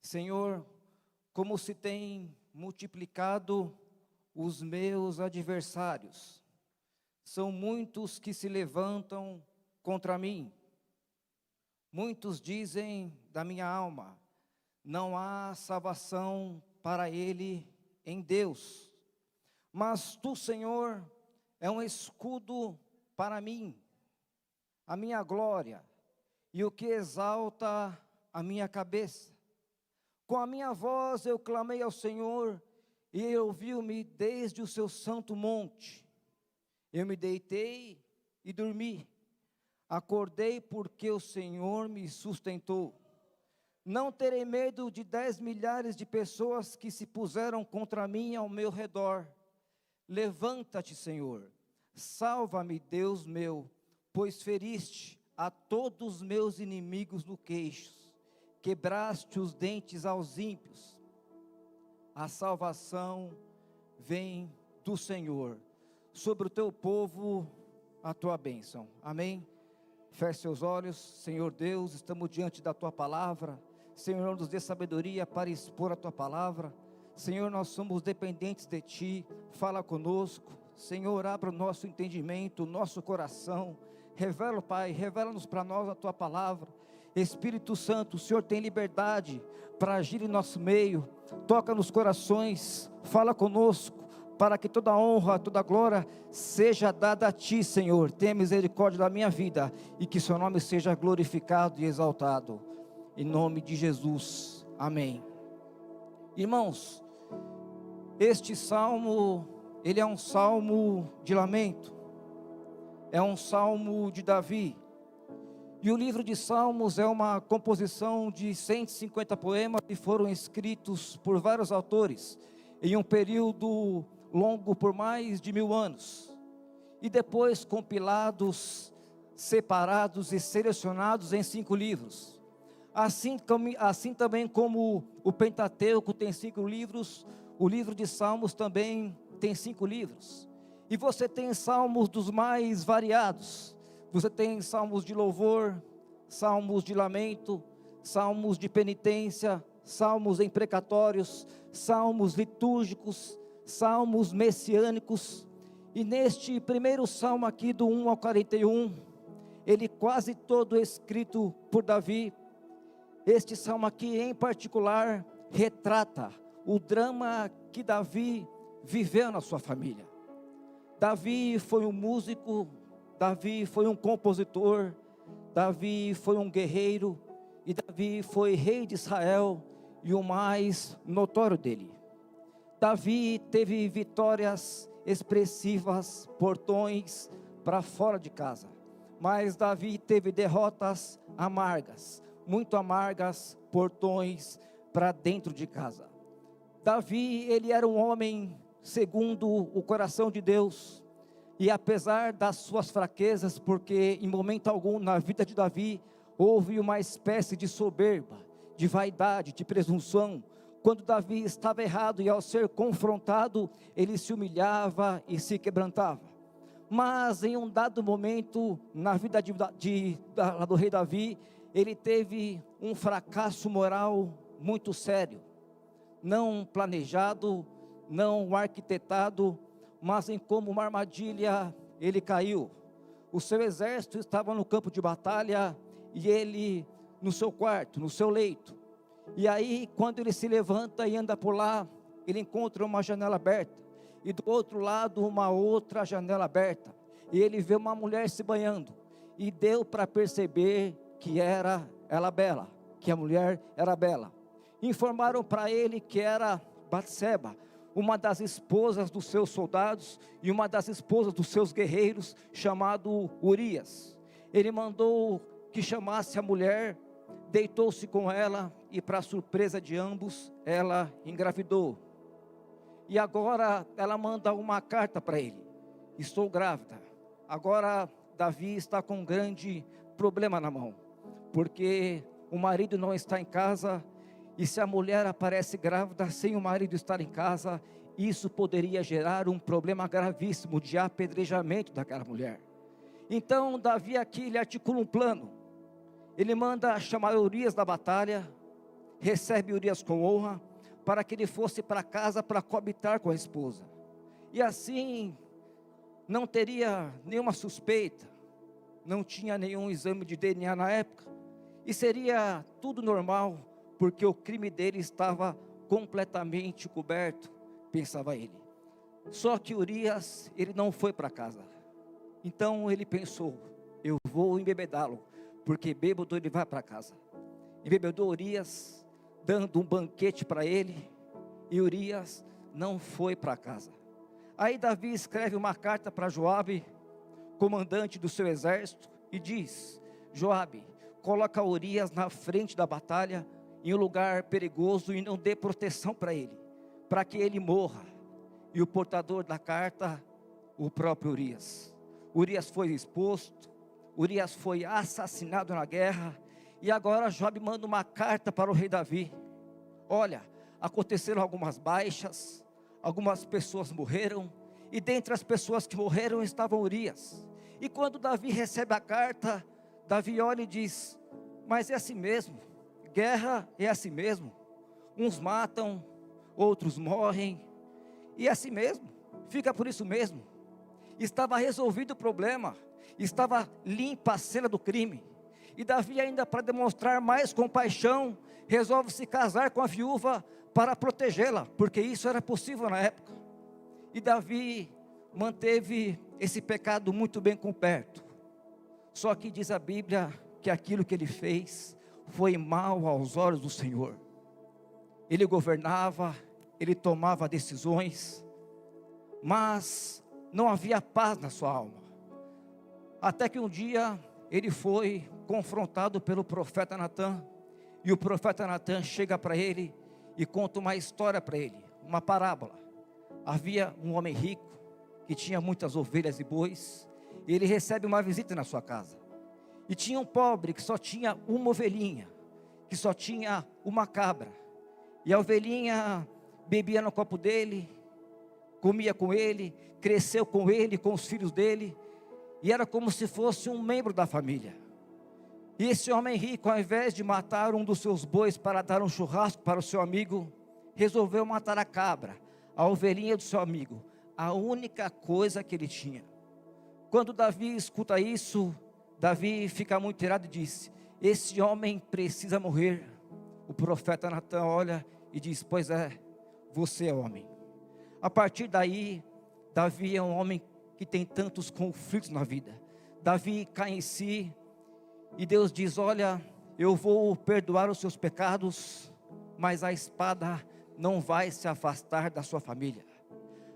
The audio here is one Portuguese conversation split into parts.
Senhor, como se tem multiplicado os meus adversários. São muitos que se levantam contra mim. Muitos dizem da minha alma: não há salvação para ele em Deus. Mas tu, Senhor, é um escudo para mim, a minha glória, e o que exalta a minha cabeça. Com a minha voz eu clamei ao Senhor, e Ele ouviu-me desde o seu santo monte. Eu me deitei e dormi. Acordei porque o Senhor me sustentou. Não terei medo de 10 milhares de pessoas que se puseram contra mim ao meu redor. Levanta-te, Senhor. Salva-me, Deus meu, pois feriste a todos os meus inimigos no queixo. Quebraste os dentes aos ímpios. A salvação vem do Senhor. Sobre o teu povo, a tua bênção. Amém? Feche seus olhos. Senhor Deus, estamos diante da tua palavra. Senhor, nos dê sabedoria para expor a tua palavra. Senhor, nós somos dependentes de ti. Fala conosco. Senhor, abra o nosso entendimento, o nosso coração. Revela, Pai, revela-nos para nós a tua palavra. Espírito Santo, o Senhor tem liberdade para agir em nosso meio. Toca nos corações, fala conosco, para que toda honra, toda glória seja dada a ti, Senhor. Tenha misericórdia da minha vida e que seu nome seja glorificado e exaltado. Em nome de Jesus, amém. Irmãos, este salmo, ele é um salmo de lamento, é um salmo de Davi. E o livro de Salmos é uma composição de 150 poemas que foram escritos por vários autores, em um período longo por mais de 1000 anos, e depois compilados, separados e selecionados em 5 livros. Assim também como o Pentateuco tem 5 livros, o livro de Salmos também tem 5 livros. E você tem salmos dos mais variados. Você tem salmos de louvor, salmos de lamento, salmos de penitência, salmos imprecatórios, salmos litúrgicos, salmos messiânicos. E neste primeiro salmo aqui do 1 ao 41, ele quase todo escrito por Davi. Este salmo aqui em particular retrata o drama que Davi viveu na sua família. Davi foi um músico, Davi foi um compositor, Davi foi um guerreiro, e Davi foi rei de Israel, e o mais notório dele. Davi teve vitórias expressivas, portões para fora de casa, mas Davi teve derrotas amargas, muito amargas, portões para dentro de casa. Davi, ele era um homem segundo o coração de Deus, e apesar das suas fraquezas, porque em momento algum na vida de Davi, houve uma espécie de soberba, de vaidade, de presunção. Quando Davi estava errado e ao ser confrontado, ele se humilhava e se quebrantava. Mas em um dado momento, na vida do rei Davi, ele teve um fracasso moral muito sério, não planejado, não arquitetado, mas em como uma armadilha ele caiu. O seu exército estava no campo de batalha e ele no seu quarto, no seu leito. E aí quando ele se levanta e anda por lá, ele encontra uma janela aberta, e do outro lado uma outra janela aberta, e ele vê uma mulher se banhando, e deu para perceber que era ela bela, que a mulher era bela. Informaram para ele que era Batseba, uma das esposas dos seus soldados e uma das esposas dos seus guerreiros, chamado Urias. Ele mandou que chamasse a mulher, deitou-se com ela e, para surpresa de ambos, ela engravidou. E agora ela manda uma carta para ele: estou grávida. Agora Davi está com um grande problema na mão, porque o marido não está em casa. E se a mulher aparece grávida sem o marido estar em casa, isso poderia gerar um problema gravíssimo de apedrejamento daquela mulher. Então Davi aqui, ele articula um plano. Ele manda chamar Urias da batalha, recebe Urias com honra, para que ele fosse para casa para coabitar com a esposa. E assim, não teria nenhuma suspeita, não tinha nenhum exame de DNA na época, e seria tudo normal, porque o crime dele estava completamente coberto, pensava ele. Só que Urias, ele não foi para casa. Então ele pensou, eu vou embebedá-lo, porque bêbado ele vai para casa. Embebedou Urias, dando um banquete para ele, e Urias não foi para casa. Aí Davi escreve uma carta para Joabe, comandante do seu exército, e diz: Joabe, coloca Urias na frente da batalha, em um lugar perigoso, e não dê proteção para ele, para que ele morra. E o portador da carta, o próprio Urias. Urias foi exposto, Urias foi assassinado na guerra, e agora Joabe manda uma carta para o rei Davi. Olha, aconteceram algumas baixas, algumas pessoas morreram, e dentre as pessoas que morreram estavam Urias. E quando Davi recebe a carta, Davi olha e diz: mas é assim mesmo, guerra é assim mesmo, uns matam, outros morrem, e é assim mesmo, fica por isso mesmo. Estava resolvido o problema, estava limpa a cena do crime, e Davi, ainda para demonstrar mais compaixão, resolve se casar com a viúva para protegê-la, porque isso era possível na época. E Davi manteve esse pecado muito bem coberto. Só que diz a Bíblia que aquilo que ele fez foi mal aos olhos do Senhor. Ele governava, ele tomava decisões, mas não havia paz na sua alma. Até que um dia ele foi confrontado pelo profeta Natã, e o profeta Natã chega para ele e conta uma história para ele, uma parábola. Havia um homem rico que tinha muitas ovelhas e bois, e ele recebe uma visita na sua casa. E tinha um pobre que só tinha uma ovelhinha, que só tinha uma cabra, e a ovelhinha bebia no copo dele, comia com ele, cresceu com ele, com os filhos dele, e era como se fosse um membro da família. E esse homem rico, ao invés de matar um dos seus bois para dar um churrasco para o seu amigo, resolveu matar a cabra, a ovelhinha do seu amigo, a única coisa que ele tinha. Quando Davi escuta isso, Davi fica muito irado e diz: esse homem precisa morrer. O profeta Natã olha e diz: pois é, você é homem. A partir daí, Davi é um homem que tem tantos conflitos na vida. Davi cai em si, e Deus diz: olha, eu vou perdoar os seus pecados, mas a espada não vai se afastar da sua família.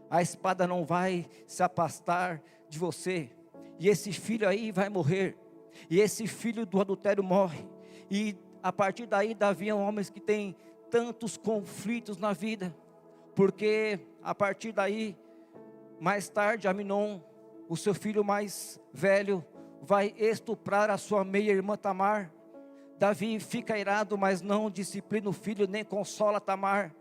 A espada não vai se afastar de você. E esse filho aí vai morrer. E esse filho do adultério morre. E a partir daí, Davi é um homem que tem tantos conflitos na vida. Porque a partir daí, mais tarde, Aminon, o seu filho mais velho, vai estuprar a sua meia-irmã Tamar. Davi fica irado, mas não disciplina o filho, nem consola Tamar.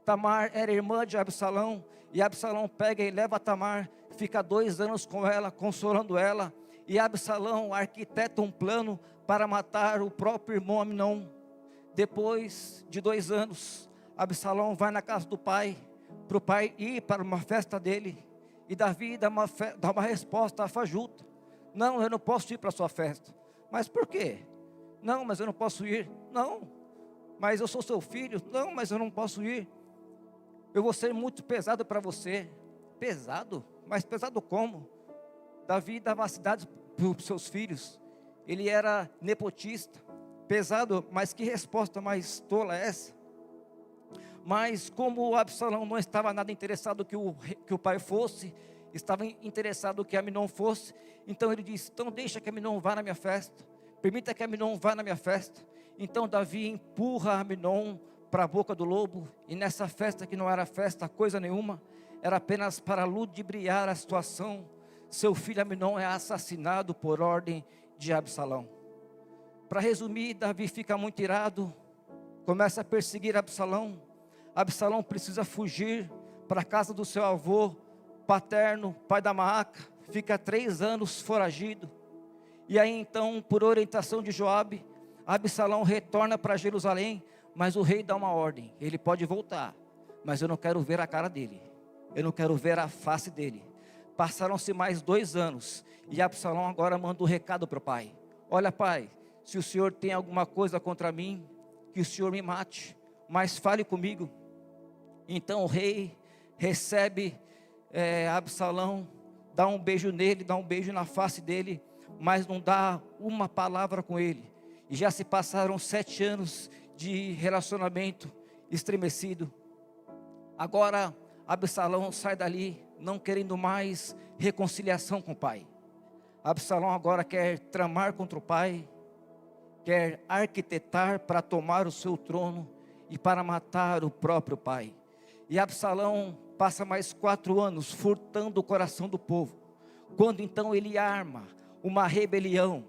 Tamar era irmã de Absalão, e Absalão pega e leva Tamar, fica 2 anos com ela, consolando ela, e Absalão arquiteta um plano para matar o próprio irmão Aminon. Depois de 2 anos, Absalão vai na casa do pai, para o pai ir para uma festa dele, e Davi dá uma resposta fajuta: não, eu não posso ir para a sua festa. Mas por quê? Não, mas eu não posso ir. Não, mas eu sou seu filho. Não, mas eu não posso ir. Eu vou ser muito pesado para você. Pesado? Mas pesado como? Davi dava cidades para os seus filhos. Ele era nepotista. Pesado, mas que resposta mais tola é essa? Mas como o Absalão não estava nada interessado que o pai fosse, estava interessado que Aminon fosse, então ele disse: então deixa que Aminon vá na minha festa, permita que Aminon vá na minha festa. Então Davi empurra Aminon para a boca do lobo, e nessa festa, que não era festa coisa nenhuma, era apenas para ludibriar a situação, seu filho Aminon é assassinado por ordem de Absalão. Para resumir, Davi fica muito irado, começa a perseguir Absalão. Absalão precisa fugir para a casa do seu avô paterno, pai da Maaca, fica 3 anos foragido. E aí então, por orientação de Joabe, Absalão retorna para Jerusalém, Mas o rei dá uma ordem, ele pode voltar, mas eu não quero ver a cara dele, eu não quero ver a face dele. Passaram-se mais 2 anos, e Absalão agora manda um recado para o pai: olha pai, se o senhor tem alguma coisa contra mim, que o senhor me mate, mas fale comigo. Então o rei recebe Absalão, dá um beijo nele, dá um beijo na face dele, mas não dá uma palavra com ele. E já se passaram 7 anos de relacionamento estremecido. Agora Absalão sai dali, não querendo mais reconciliação com o pai. Absalão agora quer tramar contra o pai, quer arquitetar para tomar o seu trono e para matar o próprio pai. E Absalão passa mais 4 anos furtando o coração do povo. Quando então ele arma uma rebelião,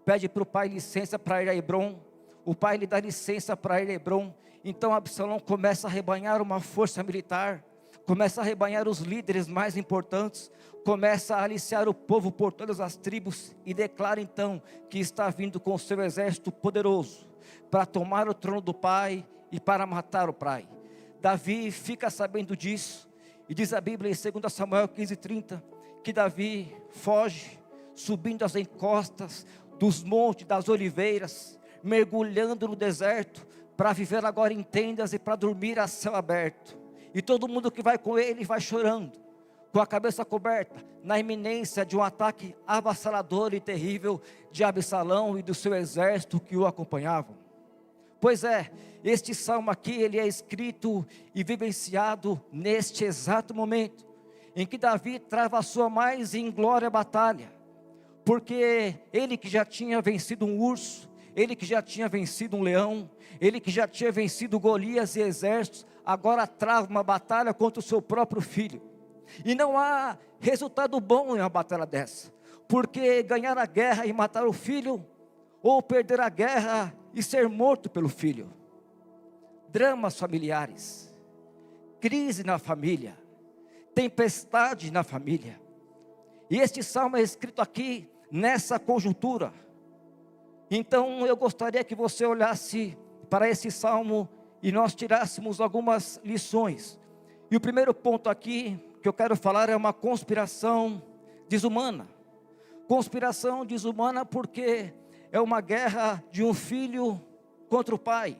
pede para o pai licença para ir a Hebrom. O pai lhe dá licença para ir a Hebrom. Então Absalão começa a arrebanhar uma força militar, começa a arrebanhar os líderes mais importantes, começa a aliciar o povo por todas as tribos, e declara então que está vindo com o seu exército poderoso, para tomar o trono do pai e para matar o pai. Davi fica sabendo disso, e diz a Bíblia em 2 Samuel 15:30, que Davi foge, subindo as encostas dos montes das oliveiras, mergulhando no deserto, para viver agora em tendas e para dormir a céu aberto. E todo mundo que vai com ele vai chorando, com a cabeça coberta, na iminência de um ataque avassalador e terrível de Absalão e do seu exército que o acompanhavam. Pois é, este salmo aqui, ele é escrito e vivenciado neste exato momento, em que Davi trava a sua mais inglória batalha, porque ele que já tinha vencido um urso, ele que já tinha vencido um leão, ele que já tinha vencido Golias e exércitos, agora trava uma batalha contra o seu próprio filho. E não há resultado bom em uma batalha dessa, porque ganhar a guerra e matar o filho, ou perder a guerra e ser morto pelo filho. Dramas familiares, crise na família, tempestade na família. E este salmo é escrito aqui nessa conjuntura. Então eu gostaria que você olhasse para esse salmo e nós tirássemos algumas lições. E o primeiro ponto aqui que eu quero falar é uma conspiração desumana. Conspiração desumana porque é uma guerra de um filho contra o pai.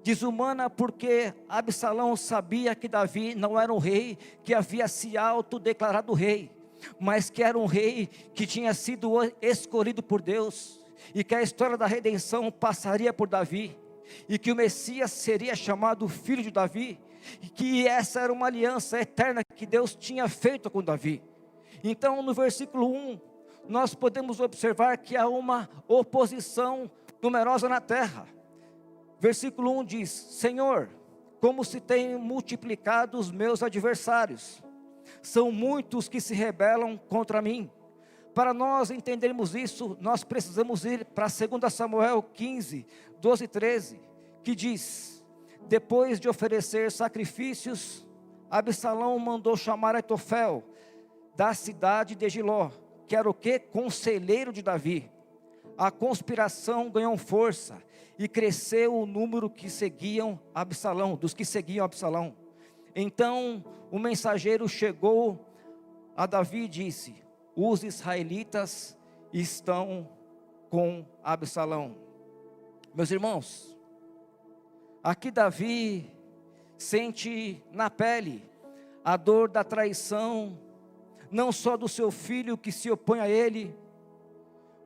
Desumana porque Absalão sabia que Davi não era um rei que havia se autodeclarado rei, mas que era um rei que tinha sido escolhido por Deus, e que a história da redenção passaria por Davi, e que o Messias seria chamado filho de Davi, e que essa era uma aliança eterna que Deus tinha feito com Davi. Então no versículo 1, nós podemos observar que há uma oposição numerosa na terra. Versículo 1 diz: Senhor, como se têm multiplicado os meus adversários, são muitos que se rebelam contra mim. Para nós entendermos isso, nós precisamos ir para 2 Samuel 15, 12 e 13, que diz: depois de oferecer sacrifícios, Absalão mandou chamar Aitofel, da cidade de Giló, que era o quê? Conselheiro de Davi. A conspiração ganhou força, e cresceu o número que seguiam Absalão, dos que seguiam Absalão. Então o mensageiro chegou a Davi e disse: os israelitas estão com Absalão. Meus irmãos, aqui Davi sente na pele a dor da traição, não só do seu filho que se opõe a ele,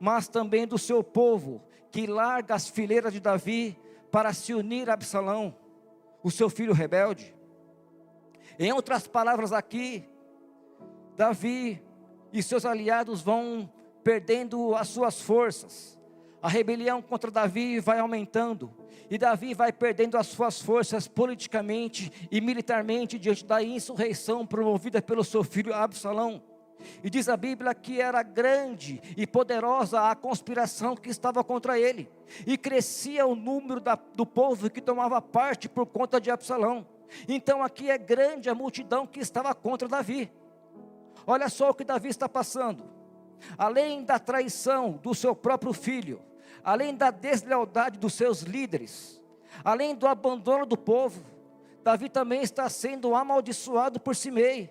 mas também do seu povo, que larga as fileiras de Davi para se unir a Absalão, o seu filho rebelde. Em outras palavras aqui, Davi e seus aliados vão perdendo as suas forças. A rebelião contra Davi vai aumentando, e Davi vai perdendo as suas forças politicamente e militarmente diante da insurreição promovida pelo seu filho Absalão. E diz a Bíblia que era grande e poderosa a conspiração que estava contra ele, e crescia o número do povo que tomava parte por conta de Absalão. Então aqui é grande a multidão que estava contra Davi. Olha só o que Davi está passando. Além da traição do seu próprio filho, além da deslealdade dos seus líderes, Além do abandono do povo, Davi também está sendo amaldiçoado por Simei.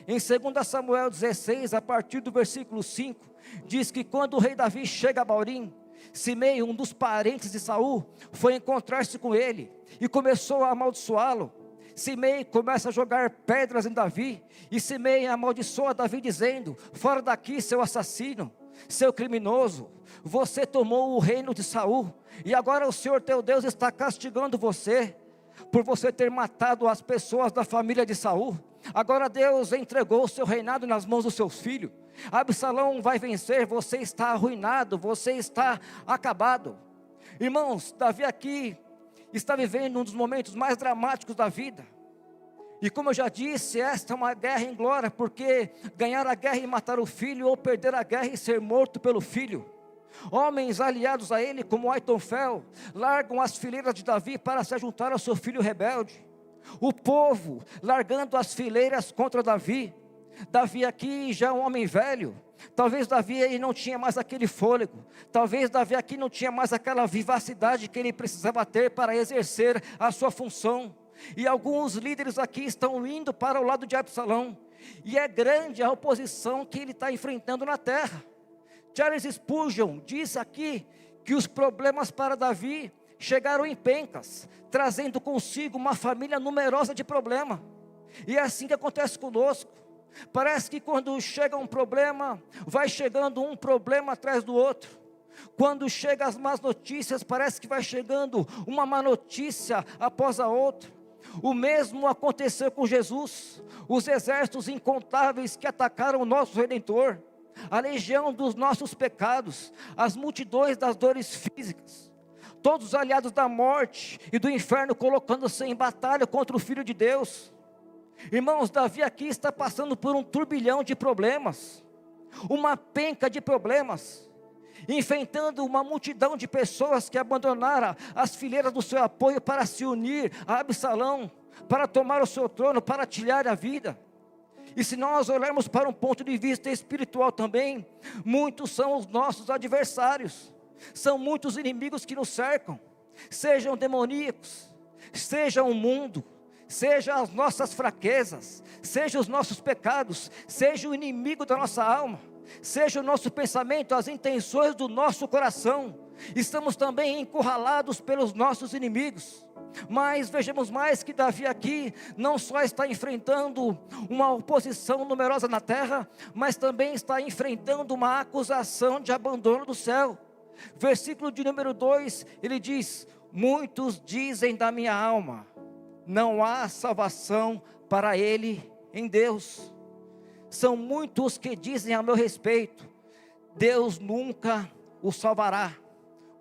Em 2 Samuel 16, a partir do versículo 5, diz que quando o rei Davi chega a Baurim, Simei, um dos parentes de Saul, foi encontrar-se com ele e começou a amaldiçoá-lo. Simei começa a jogar pedras em Davi, e Simei amaldiçoa Davi dizendo: fora daqui, seu assassino, seu criminoso, você tomou o reino de Saul, e agora o Senhor teu Deus está castigando você, por você ter matado as pessoas da família de Saul. Agora Deus entregou o seu reinado nas mãos dos seus filhos, Absalão vai vencer, você está arruinado, você está acabado. Irmãos, Davi aqui está vivendo um dos momentos mais dramáticos da vida, e como eu já disse, esta é uma guerra em glória, porque ganhar a guerra e matar o filho, ou perder a guerra e ser morto pelo filho. Homens aliados a ele, como Aitofel, largam as fileiras de Davi para se juntar ao seu filho rebelde. O povo largando as fileiras contra Davi. Davi aqui já é um homem velho. Talvez Davi aí não tinha mais aquele fôlego. Talvez Davi aqui não tinha mais aquela vivacidade que ele precisava ter para exercer a sua função. E alguns líderes aqui estão indo para o lado de Absalão. E é grande a oposição que ele está enfrentando na terra. Charles Spurgeon diz aqui que os problemas para Davi chegaram em pencas, trazendo consigo uma família numerosa de problemas. E é assim que acontece conosco. Parece que quando chega um problema, vai chegando um problema atrás do outro. Quando chegam as más notícias, parece que vai chegando uma má notícia após a outra. O mesmo aconteceu com Jesus. Os exércitos incontáveis que atacaram o nosso Redentor, a legião dos nossos pecados, as multidões das dores físicas, todos os aliados da morte e do inferno colocando-se em batalha contra o Filho de Deus. Irmãos, Davi aqui está passando por um turbilhão de problemas, uma penca de problemas, enfrentando uma multidão de pessoas que abandonaram as fileiras do seu apoio para se unir a Absalão, para tomar o seu trono, para tilhar a vida. E se nós olharmos para um ponto de vista espiritual também, muitos são os nossos adversários, são muitos inimigos que nos cercam, sejam demoníacos, seja o mundo, seja as nossas fraquezas, seja os nossos pecados, seja o inimigo da nossa alma, seja o nosso pensamento, as intenções do nosso coração. Estamos também encurralados pelos nossos inimigos. Mas vejamos mais que Davi aqui não só está enfrentando uma oposição numerosa na terra, mas também está enfrentando uma acusação de abandono do céu. Versículo de número 2, ele diz: muitos dizem da minha alma, não há salvação para ele em Deus. São muitos que dizem a meu respeito, Deus nunca o salvará.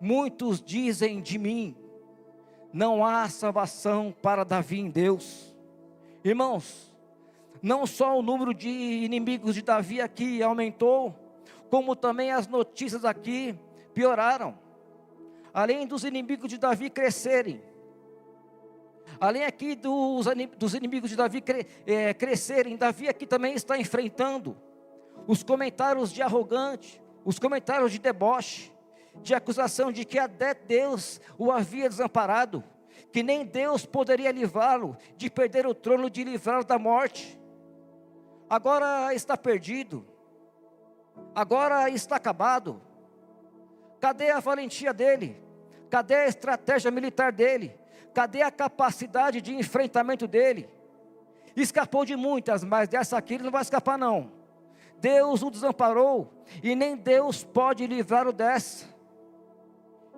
Muitos dizem de mim, não há salvação para Davi em Deus. Irmãos, não só o número de inimigos de Davi aqui aumentou, como também as notícias aqui pioraram. Além dos inimigos de Davi crescerem, além aqui dos inimigos de Davi crescerem, Davi aqui também está enfrentando os comentários de arrogante, os comentários de deboche, de acusação de que até Deus o havia desamparado, que nem Deus poderia livrá-lo de perder o trono, de livrá-lo da morte. Agora está perdido, agora está acabado. Cadê a valentia dele? Cadê a estratégia militar dele? Cadê a capacidade de enfrentamento dele? Escapou de muitas, mas dessa aqui ele não vai escapar não. Deus o desamparou, e nem Deus pode livrá-lo dessa.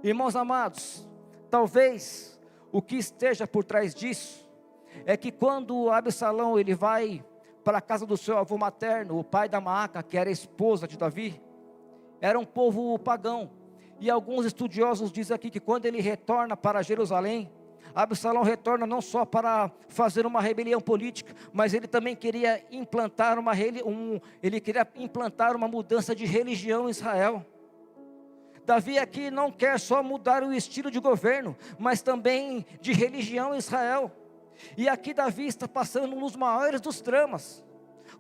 Irmãos amados, talvez o que esteja por trás disso, é que quando Absalão ele vai para a casa do seu avô materno, o pai da Maaca, que era a esposa de Davi, era um povo pagão, e alguns estudiosos dizem aqui que quando ele retorna para Jerusalém, Absalão retorna não só para fazer uma rebelião política, mas ele também queria implantar uma mudança de religião em Israel. Davi aqui não quer só mudar o estilo de governo, mas também de religião em Israel. E aqui Davi está passando um dos maiores dos dramas,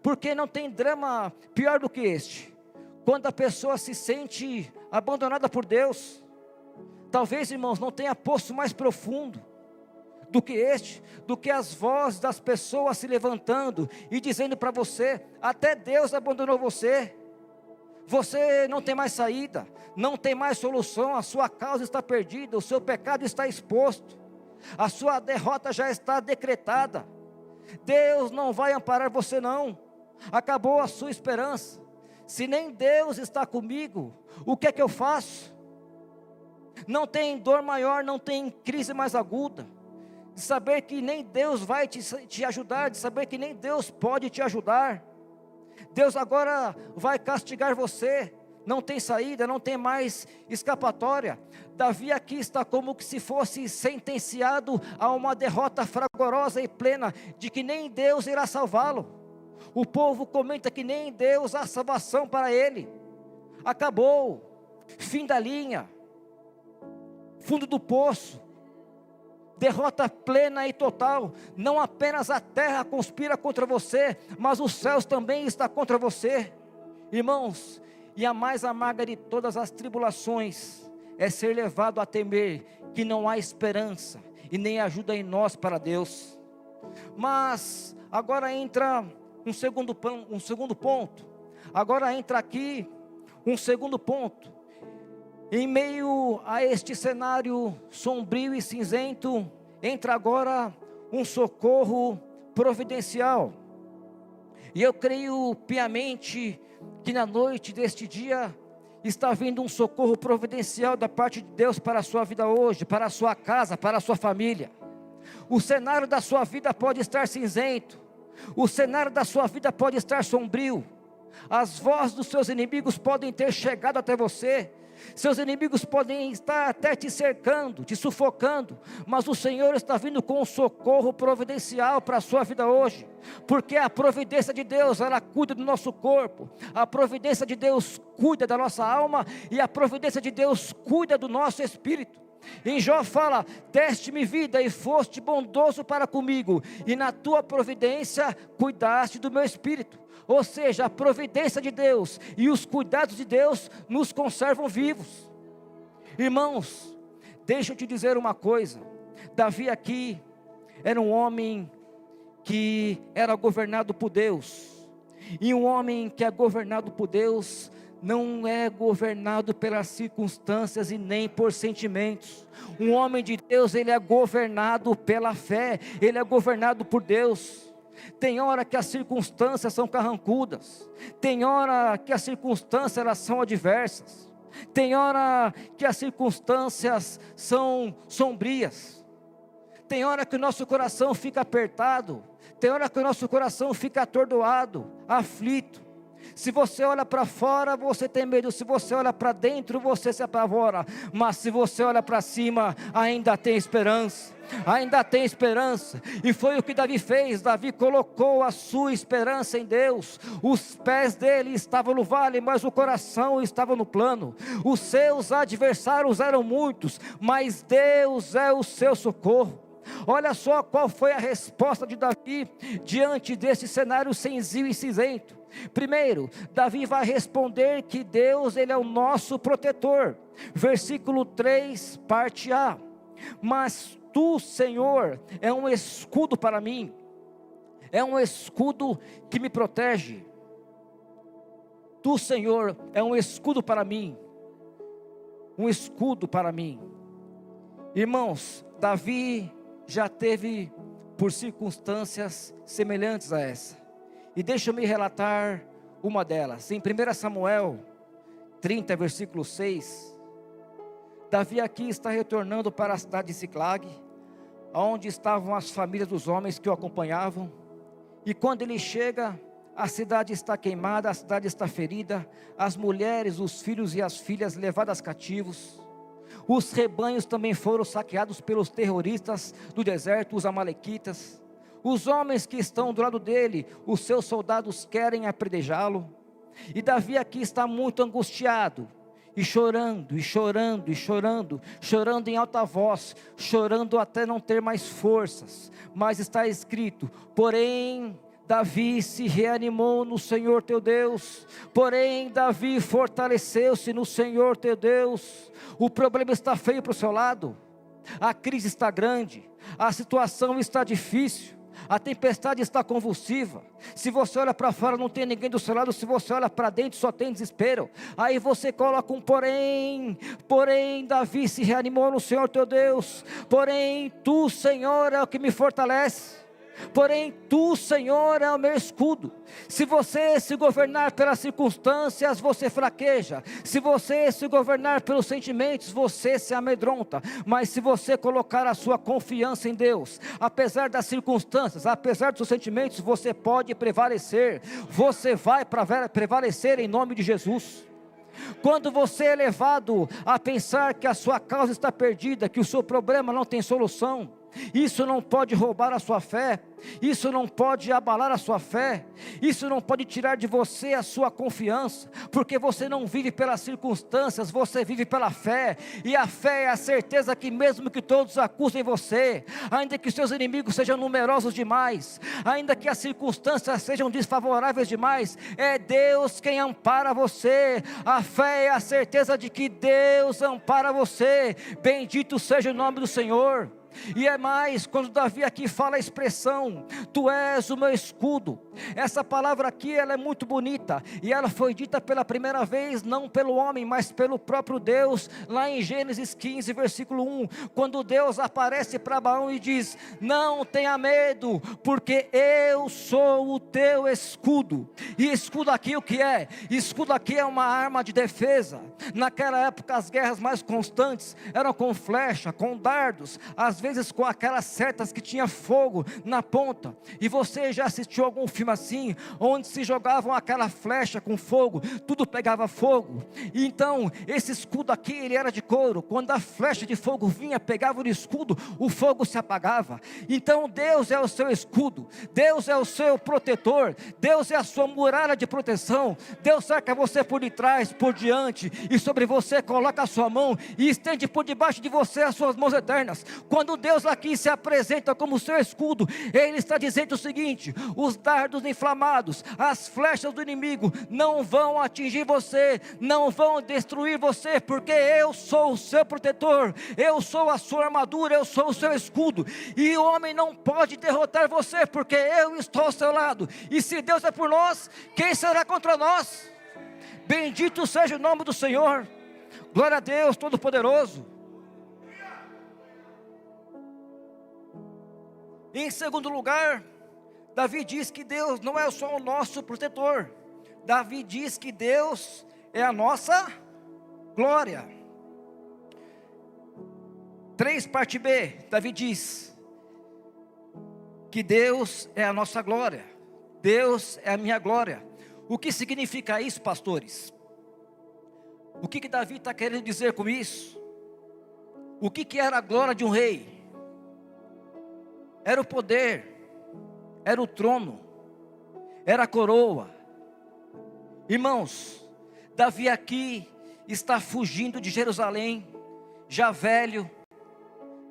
porque não tem drama pior do que este, quando a pessoa se sente abandonada por Deus. Talvez, irmãos, não tenha poço mais profundo do que este, do que as vozes das pessoas se levantando e dizendo para você: até Deus abandonou você, você não tem mais saída, não tem mais solução, a sua causa está perdida, o seu pecado está exposto, a sua derrota já está decretada, Deus não vai amparar você não, acabou a sua esperança. Se nem Deus está comigo, o que é que eu faço? Não tem dor maior, não tem crise mais aguda, de saber que nem Deus vai te ajudar, de saber que nem Deus pode te ajudar. Deus agora vai castigar você, não tem saída, não tem mais escapatória. Davi aqui está como que se fosse sentenciado a uma derrota fragorosa e plena, de que nem Deus irá salvá-lo. O povo comenta que nem Deus há salvação para ele, acabou, fim da linha, fundo do poço, derrota plena e total. Não apenas a terra conspira contra você, mas os céus também estão contra você. Irmãos, e a mais amarga de todas as tribulações é ser levado a temer que não há esperança e nem ajuda em nós para Deus. Mas agora entra um segundo ponto. Agora entra aqui um segundo ponto. Em meio a este cenário sombrio e cinzento, entra agora um socorro providencial. E eu creio piamente que na noite deste dia está vindo um socorro providencial da parte de Deus para a sua vida hoje, para a sua casa, para a sua família. O cenário da sua vida pode estar cinzento, o cenário da sua vida pode estar sombrio, as vozes dos seus inimigos podem ter chegado até você, seus inimigos podem estar até te cercando, te sufocando, mas o Senhor está vindo com um socorro providencial para a sua vida hoje, porque a providência de Deus, ela cuida do nosso corpo, a providência de Deus cuida da nossa alma, e a providência de Deus cuida do nosso espírito. Em Jó fala: deste-me vida e foste bondoso para comigo, e na tua providência cuidaste do meu espírito. Ou seja, a providência de Deus e os cuidados de Deus nos conservam vivos. Irmãos, deixa eu te dizer uma coisa. Davi aqui era um homem que era governado por Deus, e um homem que é governado por Deus não é governado pelas circunstâncias e nem por sentimentos. Um homem de Deus, ele é governado pela fé, ele é governado por Deus. Tem hora que as circunstâncias são carrancudas, tem hora que as circunstâncias elas são adversas, tem hora que as circunstâncias são sombrias, tem hora que o nosso coração fica apertado, tem hora que o nosso coração fica atordoado, aflito. Se você olha para fora, você tem medo. Se você olha para dentro, você se apavora. Mas se você olha para cima, ainda tem esperança. Ainda tem esperança. E foi o que Davi fez. Davi colocou a sua esperança em Deus. Os pés dele estavam no vale, mas o coração estava no plano. Os seus adversários eram muitos, mas Deus é o seu socorro. Olha só qual foi a resposta de Davi diante desse cenário cinzento e cinzento. Primeiro, Davi vai responder que Deus, ele é o nosso protetor. Versículo 3, parte A. Mas tu, Senhor, é um escudo para mim, é um escudo que me protege. Tu, Senhor, é um escudo para mim, um escudo para mim. Irmãos, Davi já teve por circunstâncias semelhantes a essa. E deixa-me relatar uma delas. Em 1 Samuel 30, versículo 6, Davi aqui está retornando para a cidade de Siclag, onde estavam as famílias dos homens que o acompanhavam. E quando ele chega, a cidade está queimada, a cidade está ferida, as mulheres, os filhos e as filhas levadas cativos. Os rebanhos também foram saqueados pelos terroristas do deserto, os amalequitas. Os homens que estão do lado dele, os seus soldados querem apredejá-lo. E Davi aqui está muito angustiado, e chorando, e chorando, e chorando, chorando em alta voz, chorando até não ter mais forças. Mas está escrito: porém Davi se reanimou no Senhor teu Deus, porém Davi fortaleceu-se no Senhor teu Deus. O problema está feio para o seu lado, a crise está grande, a situação está difícil, a tempestade está convulsiva. Se você olha para fora não tem ninguém do seu lado, se você olha para dentro só tem desespero. Aí você coloca um porém, Davi se reanimou no Senhor teu Deus, porém tu, Senhor, é o que me fortalece. Porém tu, Senhor, é o meu escudo. Se você se governar pelas circunstâncias, você fraqueja. Se você se governar pelos sentimentos, você se amedronta. Mas se você colocar a sua confiança em Deus, apesar das circunstâncias, apesar dos seus sentimentos, você pode prevalecer. Você vai prevalecer em nome de Jesus. Quando você é levado a pensar que a sua causa está perdida, que o seu problema não tem solução, isso não pode roubar a sua fé, isso não pode abalar a sua fé, isso não pode tirar de você a sua confiança, porque você não vive pelas circunstâncias, você vive pela fé, e a fé é a certeza que mesmo que todos acusem você, ainda que seus inimigos sejam numerosos demais, ainda que as circunstâncias sejam desfavoráveis demais, é Deus quem ampara você. A fé é a certeza de que Deus ampara você. Bendito seja o nome do Senhor. E é mais, quando Davi aqui fala a expressão, tu és o meu escudo, essa palavra aqui ela é muito bonita, e ela foi dita pela primeira vez, não pelo homem, mas pelo próprio Deus, lá em Gênesis 15, versículo 1, quando Deus aparece para Abraão e diz, não tenha medo, porque eu sou o teu escudo. E escudo aqui o que é? Escudo aqui é uma arma de defesa. Naquela época as guerras mais constantes eram com flecha, com dardos, às vezes com aquelas setas que tinha fogo na ponta. E você já assistiu algum filme assim, onde se jogavam aquela flecha com fogo, tudo pegava fogo? E então esse escudo aqui, ele era de couro. Quando a flecha de fogo vinha, pegava no escudo, o fogo se apagava. Então Deus é o seu escudo, Deus é o seu protetor, Deus é a sua muralha de proteção. Deus cerca você por detrás, por diante, e sobre você coloca a sua mão, e estende por debaixo de você as suas mãos eternas. Quando Deus aqui se apresenta como seu escudo, Ele está dizendo o seguinte, os dardos inflamados, as flechas do inimigo, não vão atingir você, não vão destruir você, porque eu sou o seu protetor, eu sou a sua armadura, eu sou o seu escudo, e o homem não pode derrotar você, porque eu estou ao seu lado. E se Deus é por nós, quem será contra nós? Bendito seja o nome do Senhor. Glória a Deus Todo-Poderoso. Em segundo lugar, Davi diz que Deus não é só o nosso protetor. Davi diz que Deus é a nossa glória. 3 parte B, Davi diz que Deus é a nossa glória. Deus é a minha glória. O que significa isso, pastores? O que Davi está querendo dizer com isso? O que era a glória de um rei? Era o poder, era o trono, era a coroa. Irmãos, Davi aqui está fugindo de Jerusalém, já velho,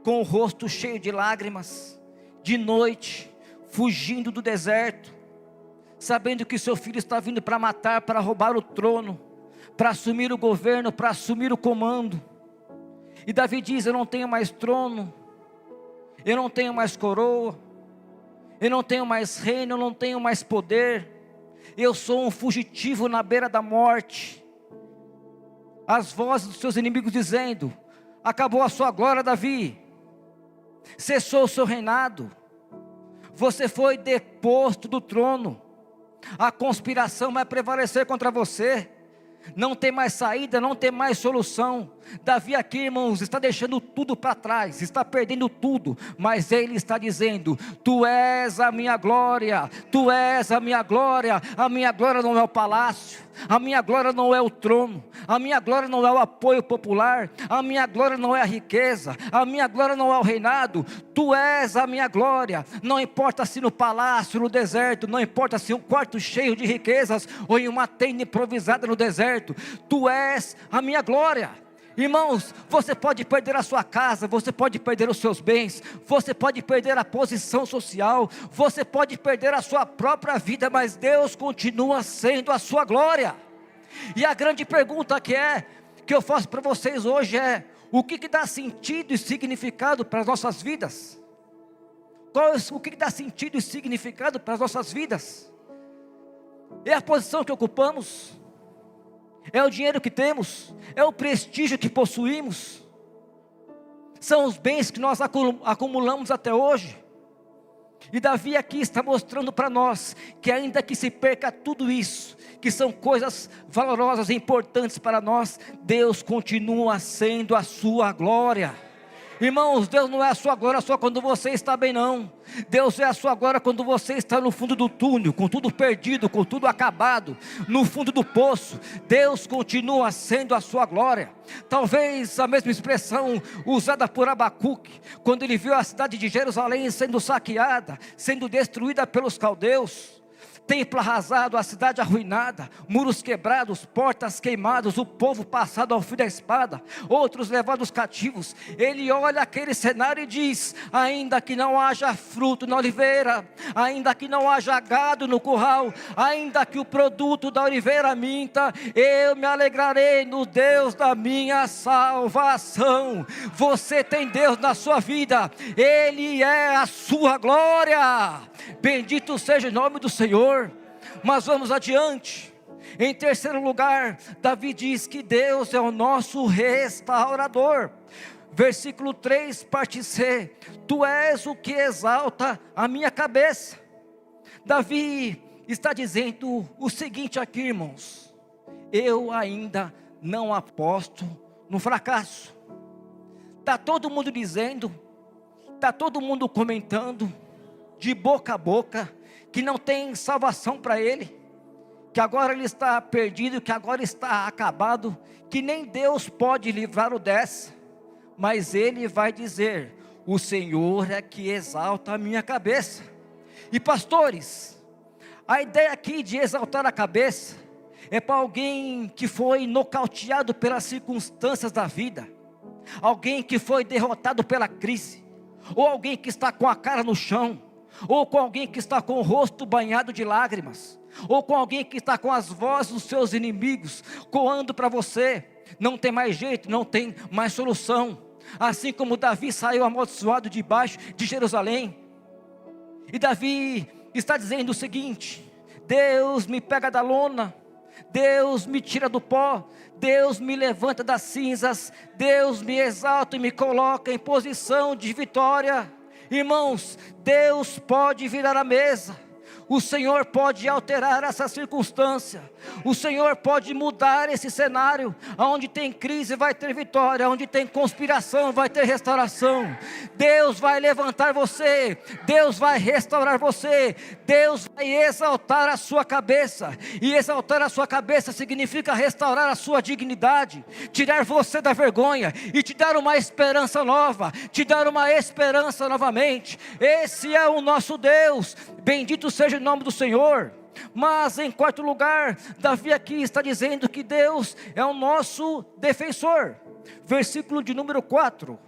com o rosto cheio de lágrimas, de noite, fugindo do deserto, sabendo que seu filho está vindo para matar, para roubar o trono, para assumir o governo, para assumir o comando. E Davi diz, eu não tenho mais trono, eu não tenho mais coroa, eu não tenho mais reino, eu não tenho mais poder, eu sou um fugitivo na beira da morte. As vozes dos seus inimigos dizendo, acabou a sua glória, Davi, cessou o seu reinado, você foi deposto do trono, a conspiração vai prevalecer contra você, não tem mais saída, não tem mais solução. Davi aqui, irmãos, está deixando tudo para trás, está perdendo tudo, mas ele está dizendo, tu és a minha glória, tu és a minha glória não é o palácio, a minha glória não é o trono, a minha glória não é o apoio popular, a minha glória não é a riqueza, a minha glória não é o reinado, tu és a minha glória, não importa se no palácio, no deserto, não importa se um quarto cheio de riquezas, ou em uma tenda improvisada no deserto, tu és a minha glória. Irmãos, você pode perder a sua casa, você pode perder os seus bens, você pode perder a posição social, você pode perder a sua própria vida, mas Deus continua sendo a sua glória. E a grande pergunta que eu faço para vocês hoje é: o que dá sentido e significado para as nossas vidas? O que dá sentido e significado para as nossas vidas? É a posição que ocupamos? É o dinheiro que temos? É o prestígio que possuímos? São os bens que nós acumulamos até hoje? E Davi aqui está mostrando para nós que ainda que se perca tudo isso, que são coisas valorosas e importantes para nós, Deus continua sendo a sua glória. Irmãos, Deus não é a sua glória só quando você está bem, não. Deus é a sua glória quando você está no fundo do túnel, com tudo perdido, com tudo acabado, no fundo do poço. Deus continua sendo a sua glória. Talvez a mesma expressão usada por Abacuque, quando ele viu a cidade de Jerusalém sendo saqueada, sendo destruída pelos caldeus. Templo arrasado, a cidade arruinada, muros quebrados, portas queimadas, o povo passado ao fio da espada, outros levados cativos. Ele olha aquele cenário e diz: ainda que não haja fruto na oliveira, ainda que não haja gado no curral, ainda que o produto da oliveira minta, eu me alegrarei no Deus da minha salvação. Você tem Deus na sua vida, Ele é a sua glória. Bendito seja o nome do Senhor. Mas vamos adiante. Em terceiro lugar, Davi diz que Deus é o nosso restaurador. Versículo 3, parte C: Tu és o que exalta a minha cabeça. Davi está dizendo o seguinte aqui, irmãos: eu ainda não aposto no fracasso. Está todo mundo dizendo, está todo mundo comentando, de boca a boca, que não tem salvação para ele, que agora ele está perdido, que agora está acabado, que nem Deus pode livrar o dessa. Mas ele vai dizer: o Senhor é que exalta a minha cabeça. E pastores, a ideia aqui de exaltar a cabeça é para alguém que foi nocauteado pelas circunstâncias da vida, alguém que foi derrotado pela crise, ou alguém que está com a cara no chão, ou com alguém que está com o rosto banhado de lágrimas, ou com alguém que está com as vozes dos seus inimigos coando para você. Não tem mais jeito, não tem mais solução. Assim como Davi saiu amaldiçoado debaixo de Jerusalém. E Davi está dizendo o seguinte: Deus me pega da lona, Deus me tira do pó, Deus me levanta das cinzas, Deus me exalta e me coloca em posição de vitória. Irmãos, Deus pode virar a mesa, o Senhor pode alterar essa circunstância, o Senhor pode mudar esse cenário. Onde tem crise vai ter vitória, onde tem conspiração vai ter restauração. Deus vai levantar você, Deus vai restaurar você, Deus vai exaltar a sua cabeça. E exaltar a sua cabeça significa restaurar a sua dignidade, tirar você da vergonha e te dar uma esperança nova, te dar uma esperança novamente. Esse é o nosso Deus, bendito seja o nome do Senhor. Mas em quarto lugar, Davi aqui está dizendo que Deus é o nosso defensor. Versículo de número 4: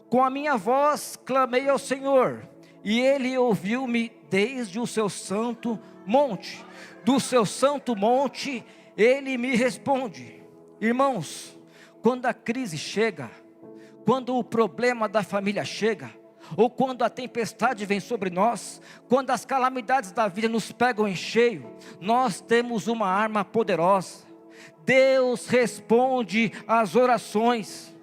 com a minha voz clamei ao Senhor, e Ele ouviu-me desde o seu santo monte. Do seu santo monte Ele me responde. Irmãos, quando a crise chega, quando o problema da família chega, ou quando a tempestade vem sobre nós, quando as calamidades da vida nos pegam em cheio, nós temos uma arma poderosa. Deus responde às orações.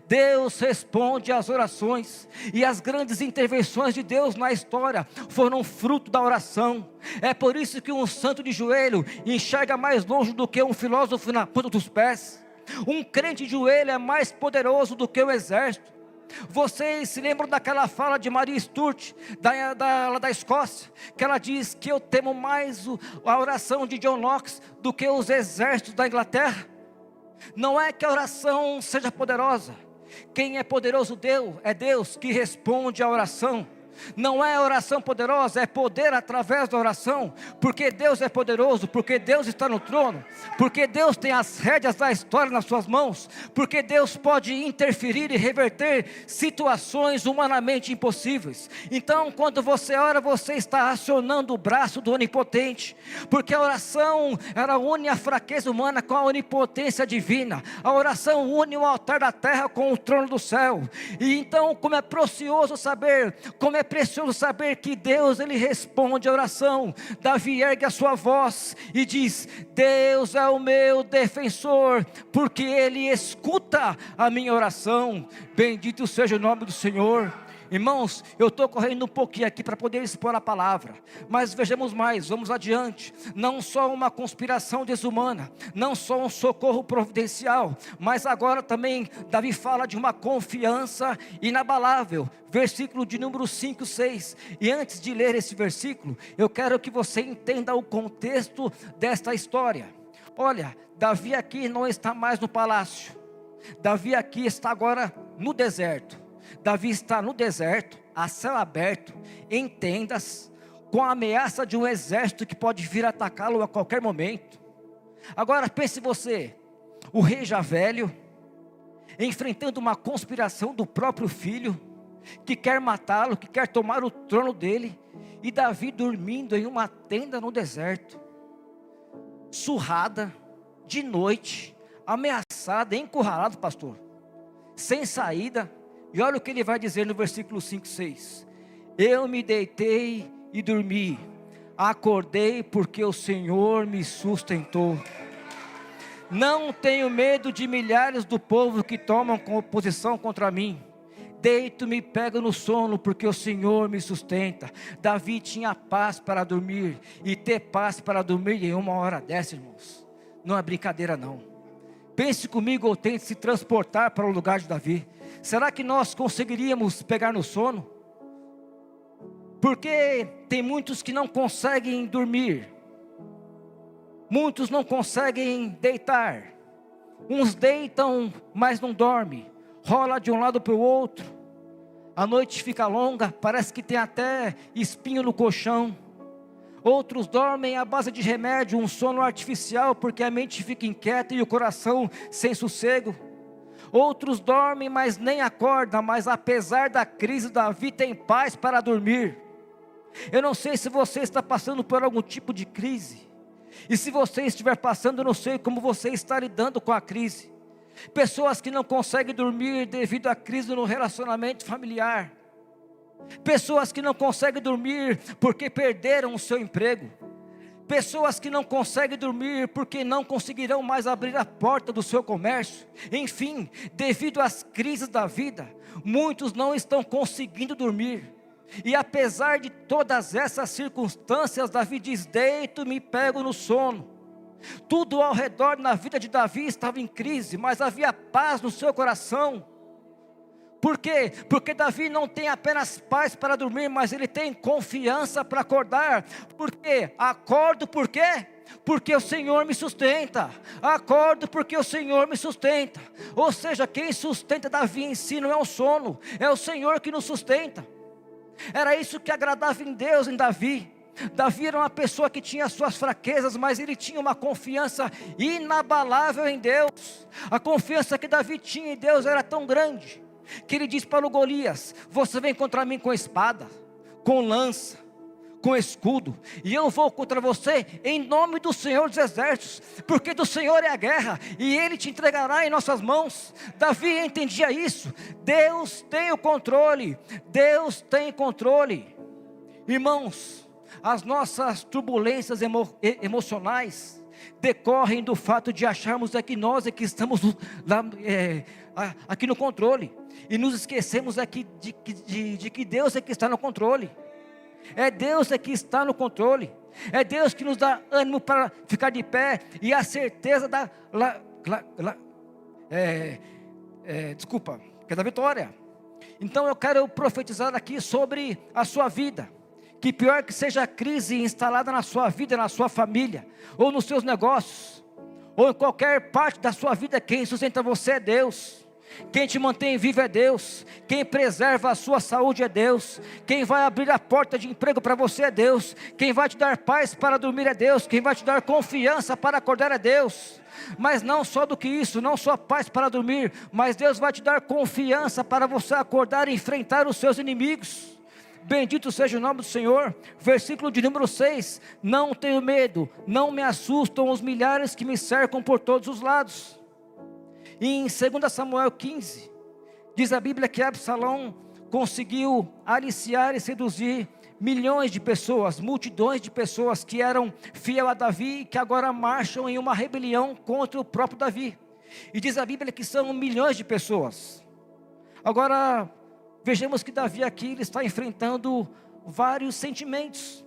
Deus responde às orações. E as grandes intervenções de Deus na história foram fruto da oração. É por isso que um santo de joelho enxerga mais longe do que um filósofo na ponta dos pés. Um crente de joelho é mais poderoso do que o exército. Vocês se lembram daquela fala de Maria Stuart, da Escócia, que ela diz que eu temo mais a oração de John Knox do que os exércitos da Inglaterra? Não é que a oração seja poderosa. Quem é poderoso é Deus que responde à oração. Não é oração poderosa, é poder através da oração, porque Deus é poderoso, porque Deus está no trono, porque Deus tem as rédeas da história nas suas mãos, porque Deus pode interferir e reverter situações humanamente impossíveis. Então, quando você ora, você está acionando o braço do Onipotente, porque a oração, ela une a fraqueza humana com a onipotência divina. A oração une o altar da terra com o trono do céu. E então, como é precioso saber, como é precioso saber que Deus, Ele responde a oração. Davi ergue a sua voz e diz: Deus é o meu defensor, porque Ele escuta a minha oração. Bendito seja o nome do Senhor. Irmãos, eu estou correndo um pouquinho aqui para poder expor a palavra, mas vejamos mais, vamos adiante. Não só uma conspiração desumana, não só um socorro providencial, mas agora também Davi fala de uma confiança inabalável. Versículo de número 5, 6. E antes de ler esse versículo, eu quero que você entenda o contexto desta história. Olha, Davi aqui não está mais no palácio, Davi aqui está agora no deserto. Davi está no deserto, a céu aberto, em tendas, com a ameaça de um exército que pode vir atacá-lo a qualquer momento. Agora pense você, o rei já velho, enfrentando uma conspiração do próprio filho, que quer matá-lo, que quer tomar o trono dele, e Davi dormindo em uma tenda no deserto, surrada, de noite, ameaçada, encurralado, pastor, sem saída. E olha o que ele vai dizer no versículo 5, 6. Eu me deitei e dormi, acordei porque o Senhor me sustentou. Não tenho medo de milhares do povo que tomam oposição contra mim. Deito-me e pego no sono, porque o Senhor me sustenta. Davi tinha paz para dormir, e ter paz para dormir em uma hora dessa, irmãos, não é brincadeira não. Pense comigo ou tente se transportar para o lugar de Davi. Será que nós conseguiríamos pegar no sono? Porque tem muitos que não conseguem dormir, muitos não conseguem deitar. Uns deitam, mas não dormem, rola de um lado para o outro, a noite fica longa, parece que tem até espinho no colchão. Outros dormem à base de remédio, um sono artificial, porque a mente fica inquieta e o coração sem sossego. Outros dormem, mas nem acordam, mas apesar da crise, Davi tem paz para dormir. Eu não sei se você está passando por algum tipo de crise, e se você estiver passando, eu não sei como você está lidando com a crise. Pessoas que não conseguem dormir devido à crise no relacionamento familiar, pessoas que não conseguem dormir porque perderam o seu emprego, pessoas que não conseguem dormir porque não conseguirão mais abrir a porta do seu comércio. Enfim, devido às crises da vida, muitos não estão conseguindo dormir. E apesar de todas essas circunstâncias, Davi diz: deito-me e pego no sono. Tudo ao redor na vida de Davi estava em crise, mas havia paz no seu coração. Por quê? Porque Davi não tem apenas paz para dormir, mas ele tem confiança para acordar. Por quê? Acordo por quê? Porque o Senhor me sustenta. Acordo porque o Senhor me sustenta. Ou seja, quem sustenta Davi em si não é o sono, é o Senhor que nos sustenta. Era isso que agradava em Deus, em Davi. Davi era uma pessoa que tinha suas fraquezas, mas ele tinha uma confiança inabalável em Deus. A confiança que Davi tinha em Deus era tão grande, que ele diz para o Golias: você vem contra mim com espada, com lança, com escudo, e eu vou contra você em nome do Senhor dos Exércitos, porque do Senhor é a guerra, e Ele te entregará em nossas mãos. Davi entendia isso. Deus tem o controle, Deus tem controle. Irmãos, as nossas turbulências emocionais decorrem do fato de acharmos que nós é que estamos aqui no controle, e nos esquecemos aqui de que Deus é que está no controle. É Deus que está no controle. É Deus que nos dá ânimo para ficar de pé, e a certeza da vitória. Então eu quero profetizar aqui sobre a sua vida, que pior que seja a crise instalada na sua vida, na sua família, ou nos seus negócios, ou em qualquer parte da sua vida, quem sustenta você é Deus. Quem te mantém vivo é Deus. Quem preserva a sua saúde é Deus. Quem vai abrir a porta de emprego para você é Deus. Quem vai te dar paz para dormir é Deus. Quem vai te dar confiança para acordar é Deus. Mas não só do que isso, não só paz para dormir, mas Deus vai te dar confiança para você acordar e enfrentar os seus inimigos. Bendito seja o nome do Senhor. Versículo de número 6: não tenho medo, não me assustam os milhares que me cercam por todos os lados. E em 2 Samuel 15, diz a Bíblia que Absalão conseguiu aliciar e seduzir milhões de pessoas, multidões de pessoas que eram fiel a Davi e que agora marcham em uma rebelião contra o próprio Davi. E diz a Bíblia que são milhões de pessoas. Agora, vejamos que Davi aqui ele está enfrentando vários sentimentos.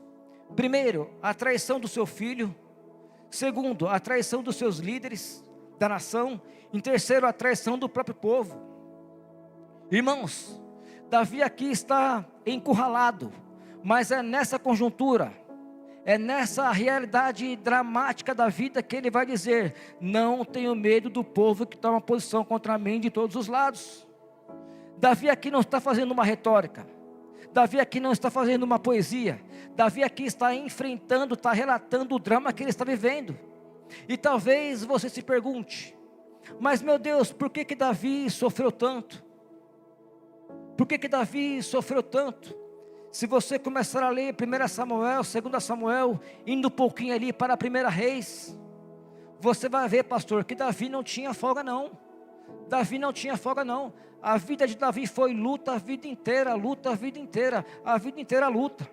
Primeiro, a traição do seu filho. Segundo, a traição dos seus líderes da nação. Em terceiro, a traição do próprio povo. Irmãos, Davi aqui está encurralado, mas é nessa conjuntura, é nessa realidade dramática da vida que ele vai dizer: não tenho medo do povo que toma posição contra mim de todos os lados. Davi aqui não está fazendo uma retórica, Davi aqui não está fazendo uma poesia, Davi aqui está enfrentando, está relatando o drama que ele está vivendo. E talvez você se pergunte: mas meu Deus, por que Davi sofreu tanto? Por que Davi sofreu tanto? Se você começar a ler 1 Samuel, 2 Samuel, indo um pouquinho ali para a 1 Reis, você vai ver, pastor, que Davi não tinha folga não. Davi não tinha folga não. A vida de Davi foi luta a vida inteira, luta a vida inteira, a vida inteira luta.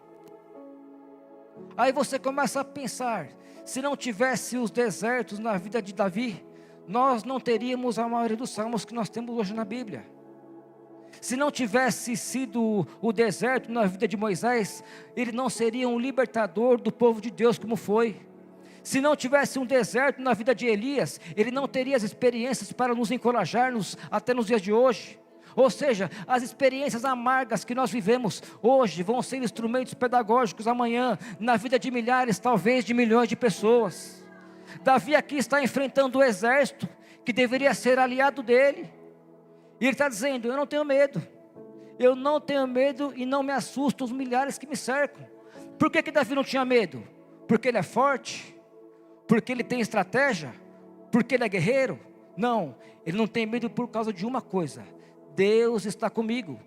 Aí você começa a pensar: se não tivesse os desertos na vida de Davi, nós não teríamos a maioria dos salmos que nós temos hoje na Bíblia. Se não tivesse sido o deserto na vida de Moisés, ele não seria um libertador do povo de Deus como foi. Se não tivesse um deserto na vida de Elias, ele não teria as experiências para nos encorajar-nos até nos dias de hoje. Ou seja, as experiências amargas que nós vivemos hoje vão ser instrumentos pedagógicos amanhã na vida de milhares, talvez de milhões de pessoas. Davi aqui está enfrentando o exército que deveria ser aliado dele. E ele está dizendo: eu não tenho medo. Eu não tenho medo e não me assusto os milhares que me cercam. Por que Davi não tinha medo? Porque ele é forte? Porque ele tem estratégia? Porque ele é guerreiro? Não, ele não tem medo por causa de uma coisa: Deus está comigo.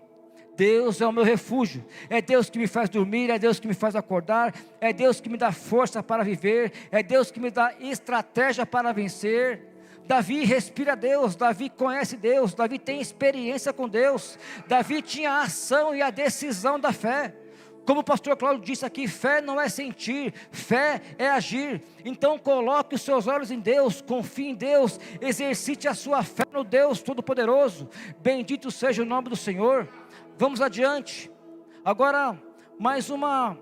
Deus é o meu refúgio. É Deus que me faz dormir, é Deus que me faz acordar, é Deus que me dá força para viver, é Deus que me dá estratégia para vencer. Davi respira Deus, Davi conhece Deus, Davi tem experiência com Deus, Davi tinha a ação e a decisão da fé. Como o pastor Cláudio disse aqui, fé não é sentir, fé é agir. Então coloque os seus olhos em Deus, confie em Deus, exercite a sua fé no Deus Todo-Poderoso. Bendito seja o nome do Senhor. Vamos adiante. Agora, mais uma